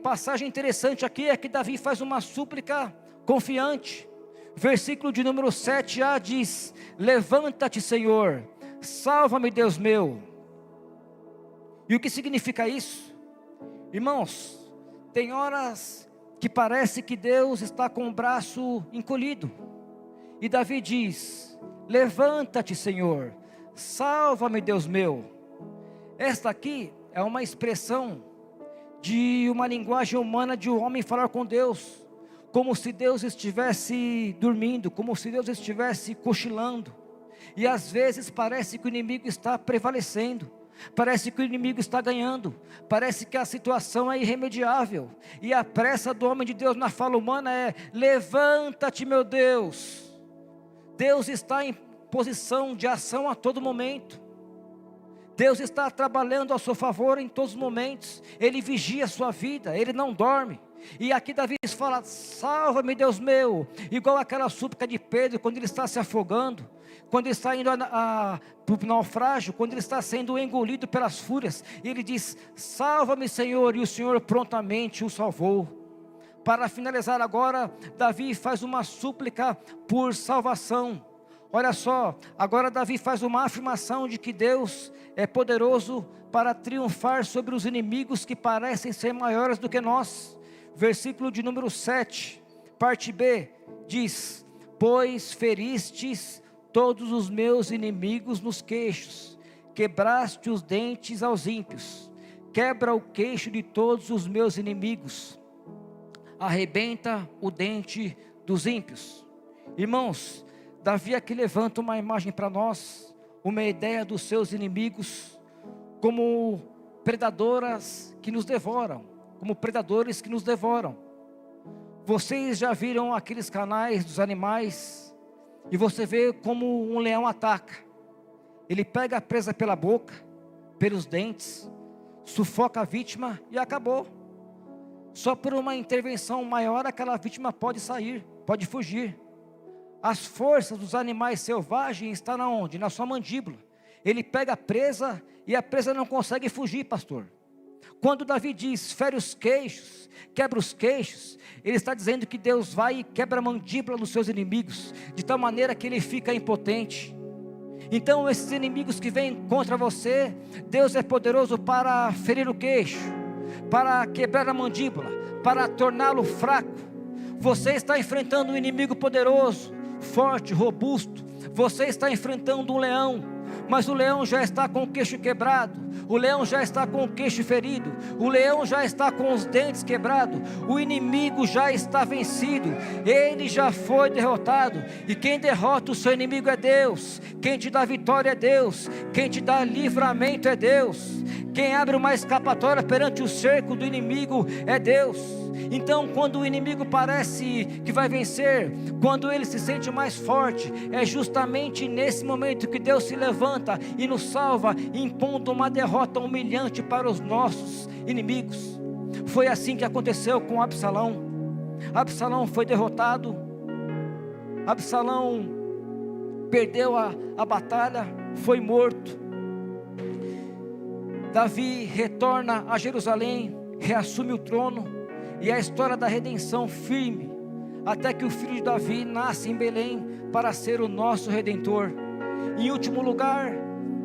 passagem interessante aqui, é que Davi faz uma súplica confiante. Versículo de número 7a diz: levanta-te, Senhor, salva-me, Deus meu. E o que significa isso? Irmãos, tem horas que parece que Deus está com o braço encolhido, e Davi diz: levanta-te, Senhor, salva-me, Deus meu. Esta aqui é uma expressão de uma linguagem humana de um homem falar com Deus, como se Deus estivesse dormindo, como se Deus estivesse cochilando. E às vezes parece que o inimigo está prevalecendo, parece que o inimigo está ganhando, parece que a situação é irremediável, e a pressa do homem de Deus na fala humana é: levanta-te, meu Deus. Deus está em posição de ação a todo momento. Deus está trabalhando a seu favor em todos os momentos. Ele vigia a sua vida, Ele não dorme. E aqui Davi fala: salva-me, Deus meu. Igual aquela súplica de Pedro quando ele está se afogando, quando ele está indo para o naufrágio, quando ele está sendo engolido pelas fúrias. Ele diz: salva-me, Senhor. E o Senhor prontamente o salvou. Para finalizar agora, Davi faz uma súplica por salvação. Olha só, agora Davi faz uma afirmação de que Deus é poderoso para triunfar sobre os inimigos que parecem ser maiores do que nós. Versículo de número 7, parte B, diz: pois feristes todos os meus inimigos nos queixos, quebraste os dentes aos ímpios, quebra o queixo de todos os meus inimigos, arrebenta o dente dos ímpios. Irmãos, Davi aqui levanta uma imagem para nós, uma ideia dos seus inimigos, como predadoras que nos devoram, como predadores que nos devoram. Vocês já viram aqueles canais dos animais, e você vê como um leão ataca. Ele pega a presa pela boca, pelos dentes, sufoca a vítima e acabou. Só por uma intervenção maior aquela vítima pode sair, pode fugir. As forças dos animais selvagens estão na onde? Na sua mandíbula. Ele pega a presa e a presa não consegue fugir, pastor. Quando Davi diz, fere os queixos, quebra os queixos, ele está dizendo que Deus vai e quebra a mandíbula dos seus inimigos, de tal maneira que ele fica impotente. Então esses inimigos que vêm contra você, Deus é poderoso para ferir o queixo, para quebrar a mandíbula, para torná-lo fraco. Você está enfrentando um inimigo poderoso, forte, robusto. Você está enfrentando um leão, mas o leão já está com o queixo quebrado, o leão já está com o queixo ferido, o leão já está com os dentes quebrados, o inimigo já está vencido, ele já foi derrotado. E quem derrota o seu inimigo é Deus, quem te dá vitória é Deus, quem te dá livramento é Deus, quem abre uma escapatória perante o cerco do inimigo é Deus. Então quando o inimigo parece que vai vencer, quando ele se sente mais forte, é justamente nesse momento que Deus se levanta e nos salva, impondo uma derrota humilhante para os nossos inimigos. Foi assim que aconteceu com Absalão. Absalão foi derrotado, Absalão perdeu a batalha, foi morto. Davi retorna a Jerusalém, reassume o trono, e a história da redenção firme, até que o filho de Davi nasce em Belém, para ser o nosso Redentor. Em último lugar,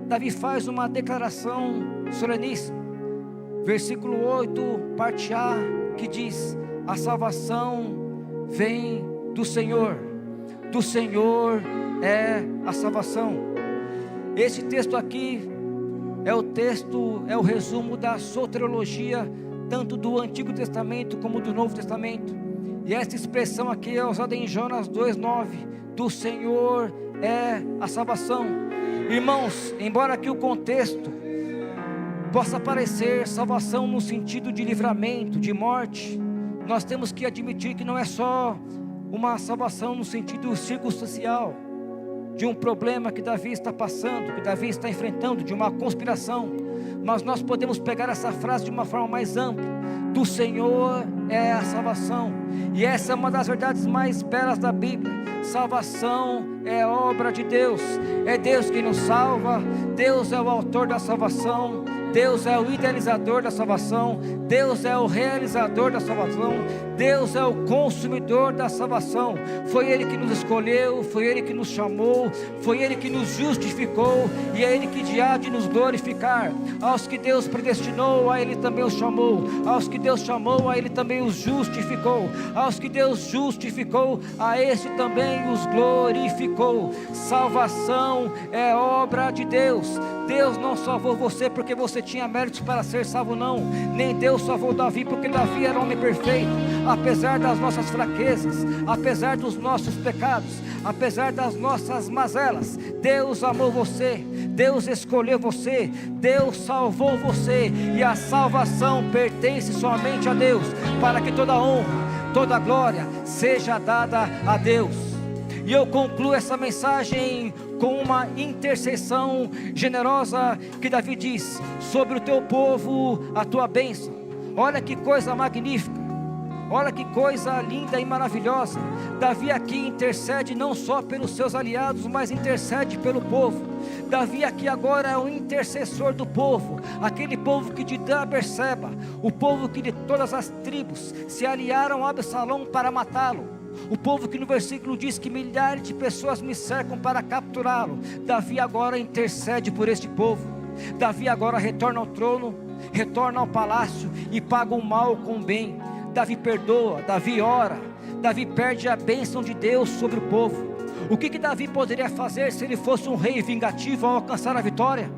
Davi faz uma declaração soleníssima, versículo 8, parte A, que diz, a salvação vem do Senhor é a salvação. Esse texto aqui, é o resumo da soteriologia, tanto do Antigo Testamento como do Novo Testamento. E essa expressão aqui é usada em Jonas 2,9, do Senhor é a salvação. Irmãos, embora aqui o contexto possa parecer salvação no sentido de livramento, de morte, nós temos que admitir que não é só uma salvação no sentido circunstancial, de um problema que Davi está passando, que Davi está enfrentando, de uma conspiração, mas nós podemos pegar essa frase de uma forma mais ampla, do Senhor é a salvação. E essa é uma das verdades mais belas da Bíblia. Salvação é obra de Deus, é Deus quem nos salva, Deus é o autor da salvação, Deus é o idealizador da salvação, Deus é o realizador da salvação, Deus é o consumidor da salvação. Foi Ele que nos escolheu, foi Ele que nos chamou, foi Ele que nos justificou, e é Ele que há de nos glorificar. Aos que Deus predestinou, a Ele também os chamou, aos que Deus chamou, a Ele também os justificou, aos que Deus justificou, a esse também os glorificou. Salvação é obra de Deus. Deus não salvou você porque você tinha méritos para ser salvo, não. Nem Deus salvou Davi porque Davi era um homem perfeito. Apesar das nossas fraquezas, apesar dos nossos pecados, apesar das nossas mazelas, Deus amou você, Deus escolheu você, Deus salvou você. E a salvação pertence somente a Deus, para que toda honra, toda glória seja dada a Deus. E eu concluo essa mensagem com uma intercessão generosa que Davi diz: sobre o teu povo a tua bênção. Olha que coisa magnífica, olha que coisa linda e maravilhosa. Davi aqui intercede não só pelos seus aliados, mas intercede pelo povo. Davi aqui agora é o intercessor do povo, aquele povo que de Dan a Berseba, o povo que de todas as tribos se aliaram a Absalão para matá-lo. O povo que no versículo diz que milhares de pessoas me cercam para capturá-lo. Davi agora intercede por este povo. Davi agora retorna ao trono, retorna ao palácio e paga o mal com o bem. Davi perdoa, Davi ora, Davi pede a bênção de Deus sobre o povo. O que Davi poderia fazer se ele fosse um rei vingativo ao alcançar a vitória?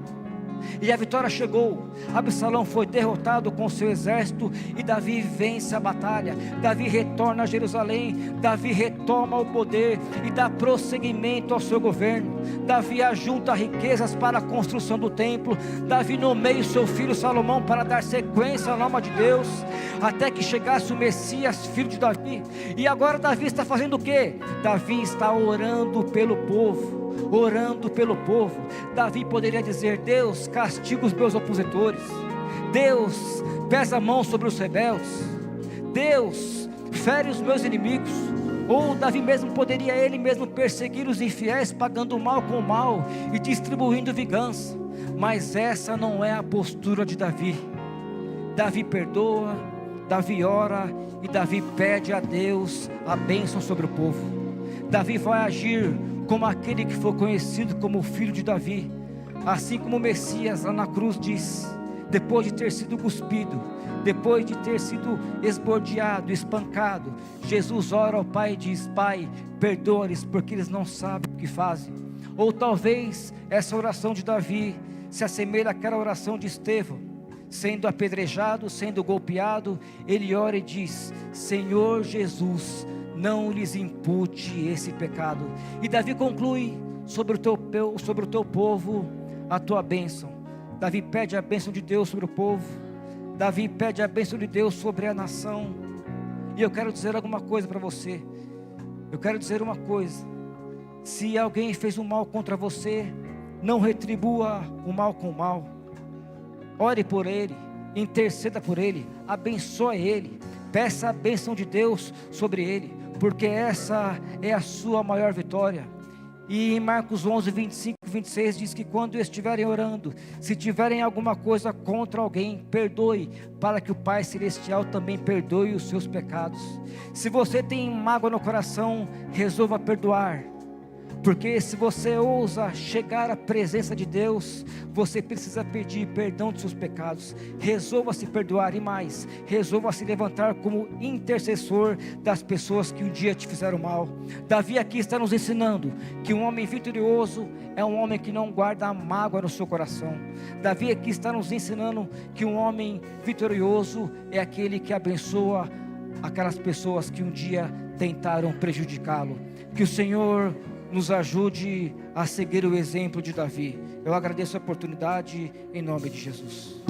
E a vitória chegou. Absalão foi derrotado com seu exército, e Davi vence a batalha. Davi retorna a Jerusalém. Davi retoma o poder e dá prosseguimento ao seu governo. Davi ajunta riquezas para a construção do templo. Davi nomeia o seu filho Salomão para dar sequência à norma de Deus, até que chegasse o Messias, filho de Davi. E agora Davi está fazendo o quê? Davi está orando pelo povo. Orando pelo povo. Davi poderia dizer: Deus, castiga os meus opositores. Deus, pesa a mão sobre os rebeldes. Deus, fere os meus inimigos. Ou Davi mesmo poderia ele mesmo perseguir os infiéis, pagando o mal com o mal e distribuindo vingança. Mas essa não é a postura de Davi. Davi perdoa, Davi ora e Davi pede a Deus a bênção sobre o povo. Davi vai agir como aquele que foi conhecido como o filho de Davi. Assim como o Messias lá na cruz diz, depois de ter sido cuspido, depois de ter sido esbordeado, espancado, Jesus ora ao Pai e diz: Pai, perdoa-lhes porque eles não sabem o que fazem. Ou talvez essa oração de Davi se assemelha àquela oração de Estevão, sendo apedrejado, sendo golpeado, ele ora e diz: Senhor Jesus, não lhes impute esse pecado. E Davi conclui sobre o teu povo a tua bênção. Davi pede a bênção de Deus sobre o povo. Davi pede a bênção de Deus sobre a nação. E eu quero dizer alguma coisa para você. Eu quero dizer uma coisa: se alguém fez um mal contra você, não retribua o mal com o mal. Ore por ele, interceda por ele, abençoe ele, peça a bênção de Deus sobre ele, porque essa é a sua maior vitória. E em Marcos 11, 25 e 26 diz que quando estiverem orando, se tiverem alguma coisa contra alguém, perdoe, para que o Pai Celestial também perdoe os seus pecados. Se você tem mágoa no coração, resolva perdoar, porque se você ousa chegar à presença de Deus, você precisa pedir perdão dos seus pecados. Resolva se perdoar, e mais, resolva se levantar como intercessor das pessoas que um dia te fizeram mal. Davi aqui está nos ensinando que um homem vitorioso é um homem que não guarda a mágoa no seu coração. Davi aqui está nos ensinando que um homem vitorioso é aquele que abençoa aquelas pessoas que um dia tentaram prejudicá-lo. Que o Senhor nos ajude a seguir o exemplo de Davi. Eu agradeço a oportunidade em nome de Jesus.